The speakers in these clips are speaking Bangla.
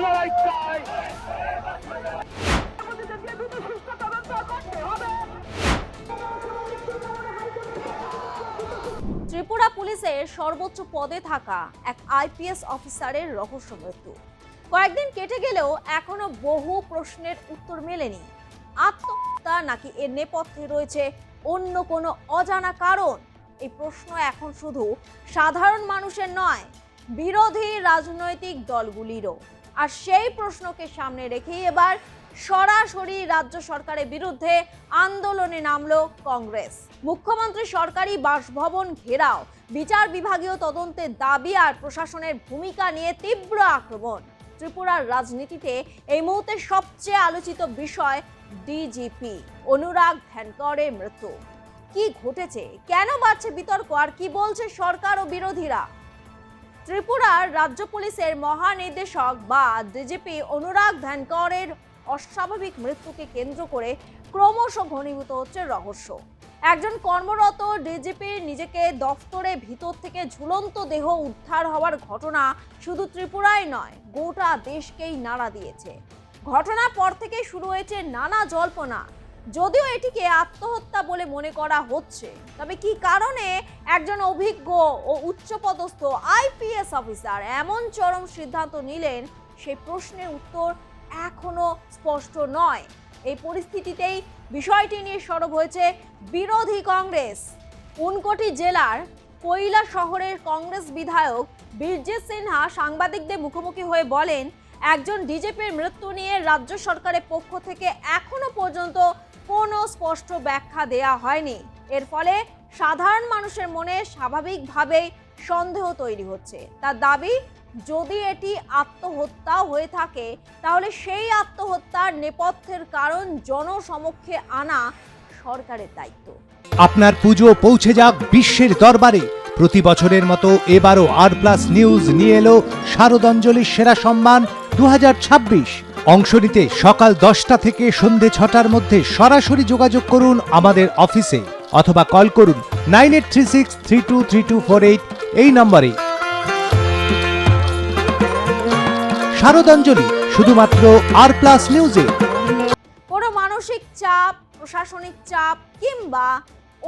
লড়াই চাই। ত্রিপুরা পুলিশের সর্বোচ্চ পদে থাকা এক আইপিএস অফিসারের রহস্য মৃত্যু। কয়েকদিন কেটে গেলেও এখনো বহু প্রশ্নের উত্তর মেলেনি। আত্মহত্যা নাকি এর নেপথ্যে রয়েছে অন্য কোনো অজানা কারণ? এই প্রশ্ন এখন শুধু সাধারণ মানুষের নয়, বিরোধী রাজনৈতিক দলগুলিরও। আর সেই প্রশ্নকে সামনে রেখেই এবার সরাসরি রাজ্য সরকারের বিরুদ্ধে আন্দোলনে নামলো কংগ্রেস। মুখ্যমন্ত্রী সরকারি বাসভবন ঘেরাও, বিচার বিভাগীয় তদন্তের দাবি আর প্রশাসনের ভূমিকা নিয়ে তীব্র আক্রমণ। ত্রিপুরার রাজনীতিতে এই মুহূর্তে সবচেয়ে আলোচিত বিষয় ডিজিপি অনুরাগ ধ্যানকরের মৃত্যু। কি ঘটেছে, কেন বাড়ছে বিতর্ক, আর কি বলছে সরকার ও বিরোধীরা? ত্রিপুরার রাজ্য পুলিশের মহানির্দেশক বা ডিজিপি অনুরাগ ধ্যানকরের অস্বাভাবিক মৃত্যুকে কেন্দ্র করে ক্রমশ ঘনীভূত হচ্ছে রহস্য। একজন কর্মরত ডিজিপির নিজেকে দফতরে ভিতর থেকে ঝুলন্ত দেহ উদ্ধার হওয়ার ঘটনা শুধু ত্রিপুরায় নয়, গোটা দেশকেই নাড়া দিয়েছে। ঘটনার পর থেকে শুরু হয়েছে নানা জল্পনা। যদিও এটিকে আত্মহত্যা বলে মনে করা হচ্ছে, তবে কি কারণে একজন অভিজ্ঞ ও উচ্চপদস্থ আইপিএস অফিসার এমন চরম সিদ্ধান্ত নিলেন, সেই প্রশ্নের উত্তর এখনো স্পষ্ট নয়। এই পরিস্থিতিতেই বিষয়টি নিয়ে সরব হয়েছে বিরোধী কংগ্রেস। ঊনকোটি জেলার কৈলা শহরের কংগ্রেস বিধায়ক বীরজিৎ সিনহা সাংবাদিকদের মুখোমুখি হয়ে বলেন, একজন ডিজিপির মৃত্যু নিয়ে রাজ্য সরকারের পক্ষ থেকে এখনো পর্যন্ত কোনো স্পষ্ট ব্যাখ্যা দেয়া হয়নি। এর ফলে সাধারণ মানুষের মনে স্বাভাবিকভাবেই সন্দেহ তৈরি হচ্ছে। তার দাবি, যদি এটি আত্মহত্যা হয়ে থাকে তাহলে সেই আত্মহত্যার নেপথ্যের কারণ জনসমক্ষে আনা সরকারের দায়িত্ব। আপনার পুজো পৌঁছে যাক বিশ্বের দরবারে। প্রতি বছরের মতো এবারও আর+ নিউজ নিয়ে এলো শারদাঞ্জলির সেরা সম্মান 2026। অংশ নিতে সকাল 10টা থেকে সন্ধে 6টার মধ্যে সরাসরি যোগাযোগ করুন আমাদের অফিসে অথবা কল করুন 9836323248 এই নম্বরে। শারদাঞ্জলি শুধুমাত্র আর+ নিউজে। কোনো মানসিক চাপ, প্রশাসনিক চাপ কিংবা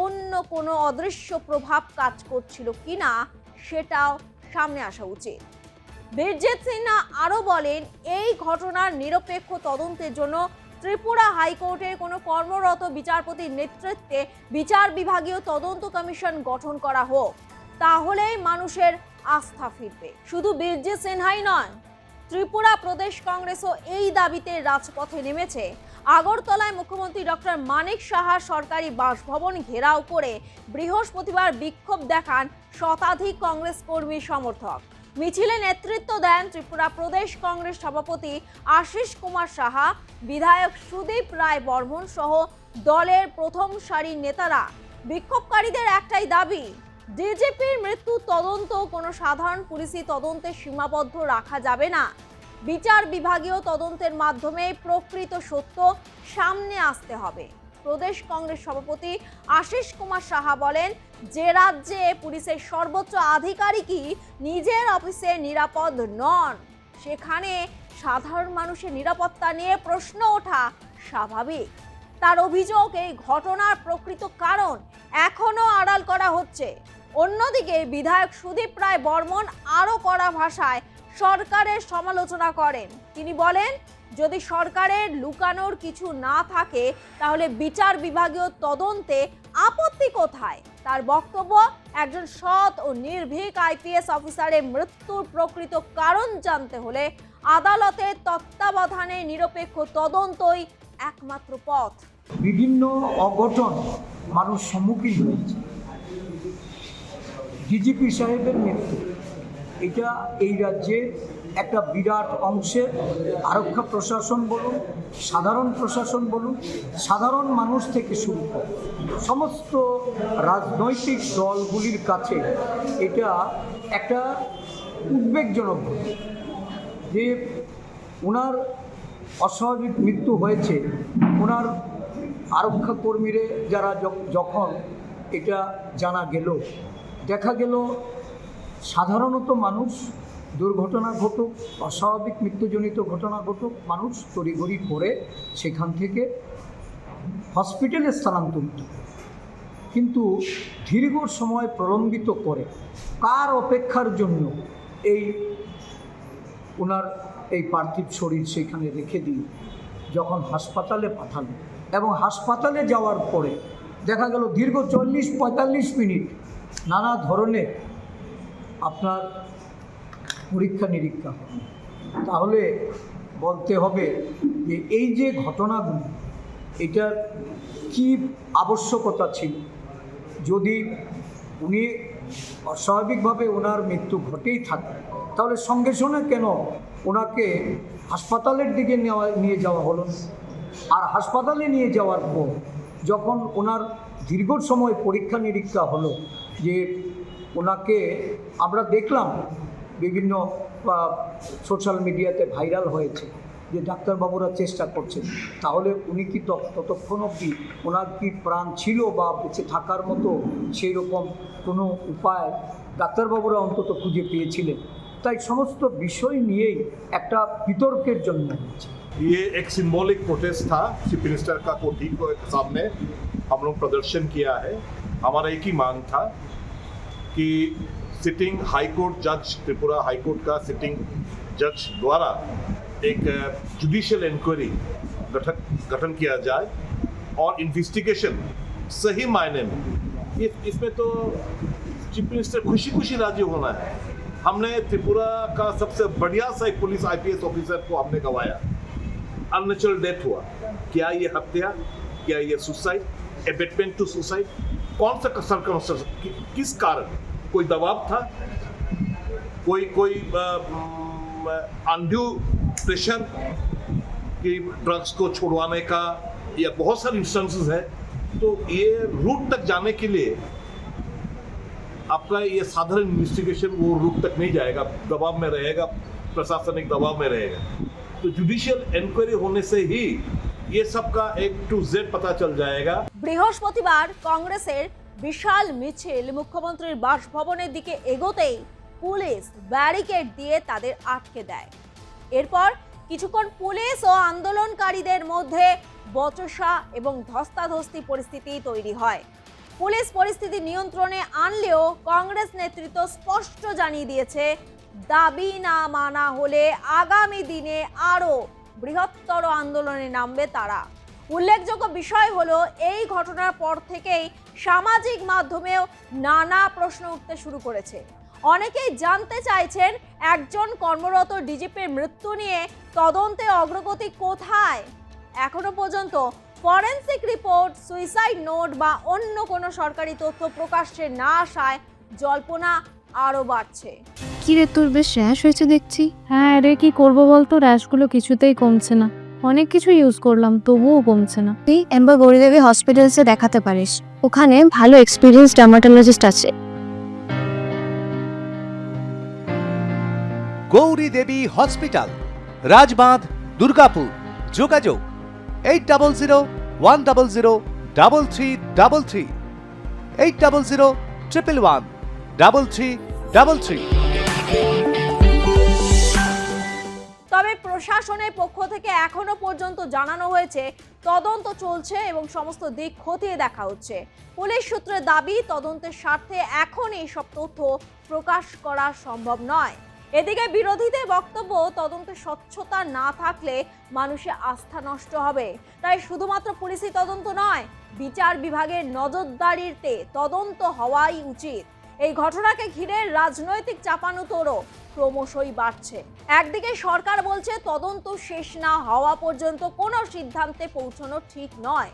অন্য কোনো অদৃশ্য প্রভাব কাজ করছিল কিনা সেটাও সামনে আসা উচিত। বীরজিৎ সিনহা আরও বলেন, এই ঘটনার নিরপেক্ষ তদন্তের জন্য ত্রিপুরা হাইকোর্টের কোনো কর্মরত বিচারপতির নেতৃত্বে বিচার বিভাগীয় তদন্ত কমিশন গঠন করা হোক, তাহলেই মানুষের আস্থা ফিরবে। শুধু বীরজিৎ সিনহাই নয়, ত্রিপুরা প্রদেশ কংগ্রেসও এই দাবিতে রাজপথে নেমেছে। আগরতলায় মুখ্যমন্ত্রী ডক্টর মানিক সাহা সরকারি বাসভবন ঘেরাও করে বৃহস্পতিবার বিক্ষোভ দেখান শতাধিক কংগ্রেস কর্মী সমর্থক। মিছিলে নেতৃত্ব দেন ত্রিপুরা প্রদেশ কংগ্রেস সভাপতি আশিস কুমার সাহা, বিধায়ক সুদীপ রায় বর্মন সহ দলের প্রথম সারির নেতারা। বিক্ষোভকারীদের একটাই দাবি, ডিজিপির মৃত্যু তদন্ত কোনো সাধারণ পুলিশি তদন্তে সীমাবদ্ধ রাখা যাবে না। বিচার বিভাগীয় তদন্তের মাধ্যমে প্রকৃত সত্য সামনে আসতে হবে। প্রদেশ কংগ্রেস সভাপতি আশিস কুমার সাহা বলেন, যে রাজ্যে পুলিশের সর্বোচ্চ আধিকারিকই নিজের অফিসে নিরাপদ নন, সেখানে সাধারণ মানুষের নিরাপত্তা নিয়ে প্রশ্ন ওঠা স্বাভাবিক। তার অভিযোগ, এই ঘটনার প্রকৃত কারণ এখনো আড়াল করা হচ্ছে। অন্যদিকে বিধায়ক সুদীপ রায় বর্মন আরও কড়া ভাষায় সরকারের সমালোচনা করেন। তিনি বলেন, যদি সরকারের লুকানোর কিছু না থাকে তাহলে বিচার বিভাগীয় তদন্তে আপত্তি কোথায়? তার বক্তব্য, একজন সৎ ও নির্ভীক আইপিএস অফিসারের মৃত্যুর প্রকৃত কারণ জানতে হলে আদালতের তত্ত্বাবধানে নিরপেক্ষ তদন্তই একমাত্র পথ। বিভিন্ন অঘটন মানুষ সম্মুখীন হয়েছে। ডিজিপি সাহেবের মৃত্যু, এটা এই রাজ্যে একটা বিরাট অংশের আরক্ষা প্রশাসন বলুন, সাধারণ প্রশাসন বলুন, সাধারণ মানুষ থেকে শুরু করে সমস্ত রাজনৈতিক দলগুলির কাছে এটা একটা উদ্বেগজনক, যে ওনার অস্বাভাবিক মৃত্যু হয়েছে। ওনার আরক্ষা কর্মীরা যারা যখন এটা জানা গেল, দেখা গেল সাধারণত মানুষ দুর্ঘটনা ঘটুক, অস্বাভাবিক মৃত্যুজনিত ঘটনা ঘটুক, মানুষ তড়িঘড়ি করে সেখান থেকে হসপিটালে স্থানান্তরিত। কিন্তু দীর্ঘ সময় প্রলম্বিত করে কার অপেক্ষার জন্য এই ওনার এই পার্থিব শরীর সেখানে রেখে দিয়ে যখন হাসপাতালে পাঠালো এবং হাসপাতালে যাওয়ার পরে দেখা গেল দীর্ঘ 40-45 মিনিট নানা ধরনের আপনার পরীক্ষা নিরীক্ষা হবে, তাহলে বলতে হবে যে এই যে ঘটনাগুলো এটার কি আবশ্যকতা ছিল। যদি উনি অস্বাভাবিকভাবে ওনার মৃত্যু ঘটেই থাকে তাহলে সঙ্গে সঙ্গে কেন ওনাকে হাসপাতালের দিকে নিয়ে যাওয়া হলো না? আর হাসপাতালে নিয়ে যাওয়ার পর যখন ওনার দীর্ঘ সময় পরীক্ষা নিরীক্ষা হলো, যে ওনাকে আমরা দেখলাম বিভিন্ন সোশ্যাল মিডিয়াতে ভাইরাল হয়েছে যে ডাক্তারবাবুরা চেষ্টা করছেন, তাহলে উনি কি ততক্ষণ অবধি ওনার কি প্রাণ ছিল বা বেঁচে থাকার মতো সেই রকম কোনো উপায় ডাক্তারবাবুরা অন্তত খুঁজে পেয়েছিলেন? তাই সমস্ত বিষয় নিয়েই একটা বিতর্কের জন্ম হচ্ছে। ये एक सिंबॉलिक प्रोटेस्ट था चीफ मिनिस्टर का कोठी के सामने हम लोग प्रदर्शन किया है। हमारा एक ही मांग था कि सिटिंग हाई कोर्ट जज, त्रिपुरा हाई कोर्ट का सिटिंग जज द्वारा एक जुडिशियल इंक्वायरी गठन किया जाए और इन्वेस्टिगेशन सही मायने में, इसमें तो चीफ मिनिस्टर खुशी खुशी राजी होना है। हमने त्रिपुरा का सबसे बढ़िया सा एक पुलिस IPS ऑफिसर को हमने गंवाया, अननेचुरल डेथ हुआ। क्या ये हत्या, क्या ये सुसाइड, एबेटमेंट टू सुसाइड, कौन सा सर्कमस्टेंस, किस कारण? कोई दबाव था, कोई अनड्यू प्रेशर कि ड्रग्स को छुड़वाने का, या बहुत सारे इंस्टेंसेस है। तो ये रूट तक जाने के लिए आपका ये साधारण इन्वेस्टिगेशन वो रूट तक नहीं जाएगा, दबाव में रहेगा, प्रशासनिक दबाव में रहेगा। तो जुडिशियल इंक्वायरी होने से ही ये सब का A to Z पता चल जाएगा। বৃহস্পতিবার কংগ্রেসের বিশাল মিছিল মুখ্যমন্ত্রীর বাসভবনের দিকে এগোতেই পুলিশ ব্যারিকেড দিয়ে তাদের আটকে দেয়। এরপর কিছুক্ষণ পুলিশ ও আন্দোলনকারীদের মধ্যে বচসা এবং ধস্তাধস্তি পরিস্থিতি তৈরি হয়। পুলিশ পরিস্থিতি নিয়ন্ত্রণে আনলেও কংগ্রেস নেতৃত্ব স্পষ্ট জানিয়ে দিয়েছে, দাবি না মানা হলে আগামী দিনে আরও বৃহত্তর আন্দোলনে নামবে তারা। উল্লেখযোগ্য বিষয় হলো, এই ঘটনার পর থেকেই সামাজিক মাধ্যমেও নানা প্রশ্ন উঠতে শুরু করেছে। অনেকেই জানতে চাইছেন, একজন কর্মরত ডিজিপির মৃত্যু নিয়ে তদন্তে অগ্রগতি কোথায়? এখনো পর্যন্ত ফরেনসিক রিপোর্ট, সুইসাইড নোট বা অন্য কোনো সরকারি তথ্য প্রকাশ্যে না আসায় জল্পনা আরও বাড়ছে। কি রে, তোর বেশ র্যাশ হয়েছে দেখছি। হ্যাঁ রে, কি করবো বলতো, র্যাশগুলো কিছুতেই কমছে না। অনেক কিছু ইউজ করলাম তবুও কমছে না। তুই এম্বার গৌরীদেবী হসপিটালসে দেখাতে পারিস, ওখানে ভালো এক্সপিরিয়েন্স ডার্মাটোলজিস্ট আছে। গৌরী দেবী হসপিটাল, রাজবাঁধ, দুর্গাপুর। যোগাযোগ 8001003333, 8001113333। তবে প্রশাসনের পক্ষ থেকে এখনো পর্যন্ত জানানো হয়েছে তদন্ত চলছে এবং সমস্ত দিক খতিয়ে দেখা হচ্ছে। পুলিশ সূত্রের দাবি, তদন্তের স্বার্থে এখন এই সব তথ্য প্রকাশ করা সম্ভব নয়। এদিকে বিরোধীদের বক্তব্য, তদন্তে স্বচ্ছতা না থাকলে মানুষের আস্থা নষ্ট হবে। তাই শুধুমাত্র পুলিশি তদন্ত নয়, বিচার বিভাগের নজরদারিতে তদন্ত হওয়াই উচিত। এই ঘটনাকে ঘিরে রাজনৈতিক চাপানুতোরও ক্রমশই বাড়ছে। একদিকে সরকার বলছে তদন্ত শেষ না হওয়া পর্যন্ত কোনো সিদ্ধান্তে পৌঁছানো ঠিক নয়।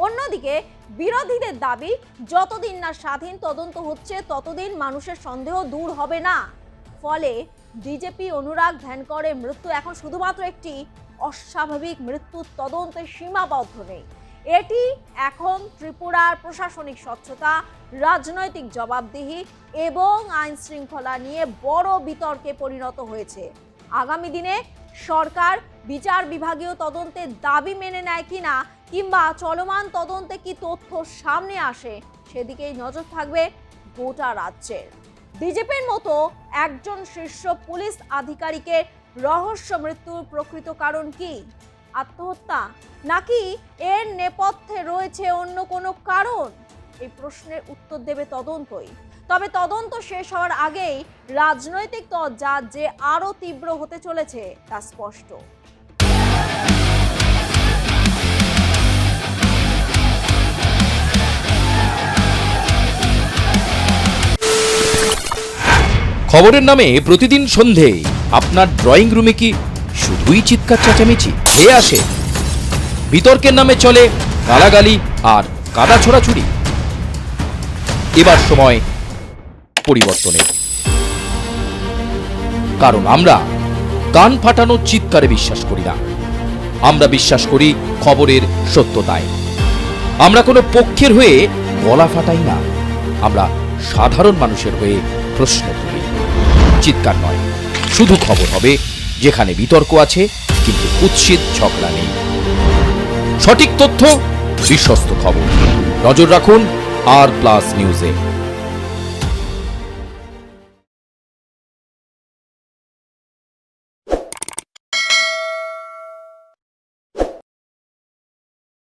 অন্যদিকে বিরোধীদের দাবি, যতদিন না স্বাধীন তদন্ত হচ্ছে ততদিন মানুষের সন্দেহ দূর হবে না। ফলে ডিজিপি অনুরাগ ধ্যানকরের মৃত্যু এখন শুধুমাত্র একটি অস্বাভাবিক মৃত্যুর তদন্তে সীমাবদ্ধ নেই। এটি এখন ত্রিপুরার প্রশাসনিক স্বচ্ছতা, রাজনৈতিক জবাবদিহি এবং আইন শৃঙ্খলা নিয়ে বড় বিতর্কে পরিণত হয়েছে। আগামী দিনে সরকার বিচার বিভাগীয় তদন্তের দাবি মেনে নেয় কিনা, কিংবা চলমান তদন্তে কি তথ্য সামনে আসে, সেদিকেই নজর থাকবে গোটা রাজ্যের। ডিজিপির মতো একজন শীর্ষ পুলিশ আধিকারিকের রহস্য মৃত্যুর প্রকৃত কারণ কি? আত্মহত্যা নাকি এর নেপথ্যে রয়েছে অন্য কোনো কারণ? এই প্রশ্নের উত্তর দেবে তদন্তই। তবে তদন্ত শেষ হওয়ার আগেই রাজনৈতিক তরজা যে আরও তীব্র হতে চলেছে তা স্পষ্ট। খবরের নামে প্রতিদিন সন্ধে আপনার ড্রয়িং রুমে কি শুধুই চিৎকার চেঁচামেচি হে আসে? বিতর্কের নামে চলে গালাগালি আর কাদা ছোড়াছুড়ি। এবার সময় পরিবর্তনের, কারণ আমরা কান ফাটানো চিৎকারে বিশ্বাস করি না। আমরা বিশ্বাস করি খবরের সত্যতায়। আমরা কোনো পক্ষের হয়ে গলা ফাটাই না, আমরা সাধারণ মানুষের হয়ে প্রশ্ন তুলি। চিৎকার নয়, শুধু খবর হবে যেখানে বিতর্ক আছে কিন্তু কুৎসিত ঝগড়া নেই। সঠিক তথ্য, বিশ্বস্ত খবর। নজর রাখুন আর প্লাস নিউজে।